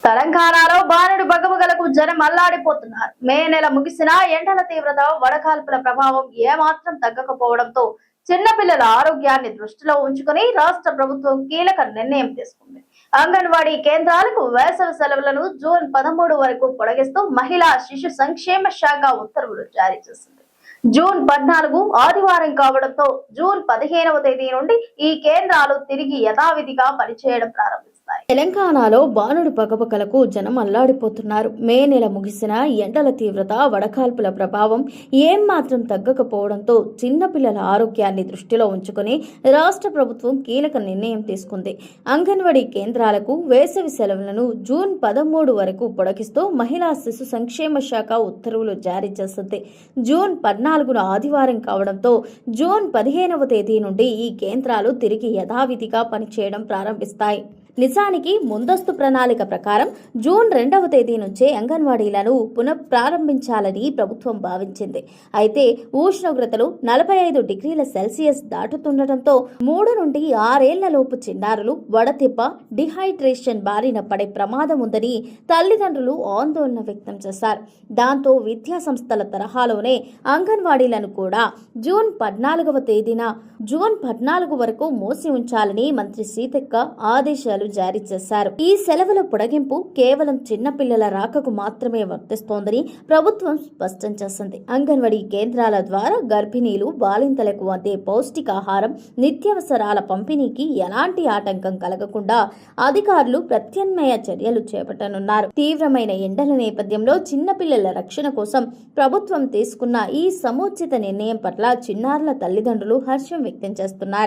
తెలంగాణలో బాణుడు బగబగలకు జనం అల్లాడిపోతున్నారు. మే నెల ముగిసినా ఎండల తీవ్రత, వడగాల్పుల ప్రభావం ఏమాత్రం తగ్గకపోవడంతో చిన్నపిల్లల ఆరోగ్యాన్ని దృష్టిలో ఉంచుకుని రాష్ట్ర ప్రభుత్వం కీలక నిర్ణయం తీసుకుంది. అంగన్వాడీ కేంద్రాలకు వేసవి సెలవులను జూన్ 13 వరకు పొడిగిస్తూ మహిళా శిశు సంక్షేమ శాఖ ఉత్తర్వులు జారీ చేసింది. జూన్ 14 ఆదివారం కావడంతో జూన్ 15వ తేదీ నుండి ఈ కేంద్రాలు తిరిగి యథావిధిగా పనిచేయడం ప్రారంభిస్తాయి. తెలంగాణలో బాణుడు పగపగలకు జనం అల్లాడిపోతున్నారు. మే నెల ముగిసిన ఎండల తీవ్రత, వడకాల్పుల ప్రభావం ఏం మాత్రం తగ్గకపోవడంతో చిన్నపిల్లల ఆరోగ్యాన్ని దృష్టిలో ఉంచుకుని రాష్ట్ర ప్రభుత్వం కీలక నిర్ణయం తీసుకుంది. అంగన్వాడీ కేంద్రాలకు వేసవి సెలవులను జూన్ 13 వరకు పొడిగిస్తూ మహిళా శిశు సంక్షేమ శాఖ ఉత్తర్వులు జారీ చేసింది. జూన్ 14న ఆదివారం కావడంతో జూన్ 15వ తేదీ నుండి ఈ కేంద్రాలు తిరిగి యథావిధిగా పనిచేయడం ప్రారంభిస్తాయి. నిజానికి ముందస్తు ప్రణాళిక ప్రకారం జూన్ 2వ తేదీ నుంచే అంగన్వాడీలను పునఃప్రారంభించాలని ప్రభుత్వం భావించింది. అయితే ఉష్ణోగ్రతలు 45 డిగ్రీల సెల్సియస్ దాటుతుండటంతో 3 నుండి 6 ఏళ్లలోపు చిన్నారులు వడదెబ్బ, డిహైడ్రేషన్ బారిన పడే ప్రమాదం ఉందని తల్లిదండ్రులు ఆందోళన వ్యక్తం చేశారు. దాంతో విద్యా సంస్థల తరహాలోనే అంగన్వాడీలను కూడా జూన్ 14 వరకు మూసి ఉంచాలని మంత్రి సీతక్క ఆదేశాలు జారీ చేశారు. ఈ సెలవుల పొడిగింపు కేవలం చిన్నపిల్లల రాకకు మాత్రమే వర్తిస్తోందని ప్రభుత్వం స్పష్టం చేసింది. అంగన్వాడీ కేంద్రాల ద్వారా గర్భిణీలు, బాలింతలకు అందే పౌష్టికాహారం, నిత్యావసరాల పంపిణీకి ఎలాంటి ఆటంకం కలగకుండా అధికారులు ప్రత్యామ్నాయ చర్యలు చేపట్టనున్నారు. తీవ్రమైన ఎండల నేపథ్యంలో చిన్నపిల్లల రక్షణ కోసం ప్రభుత్వం తీసుకున్న ఈ సముచిత నిర్ణయం పట్ల చిన్నారుల తల్లిదండ్రులు హర్షం వ్యక్తం చేస్తున్నారు.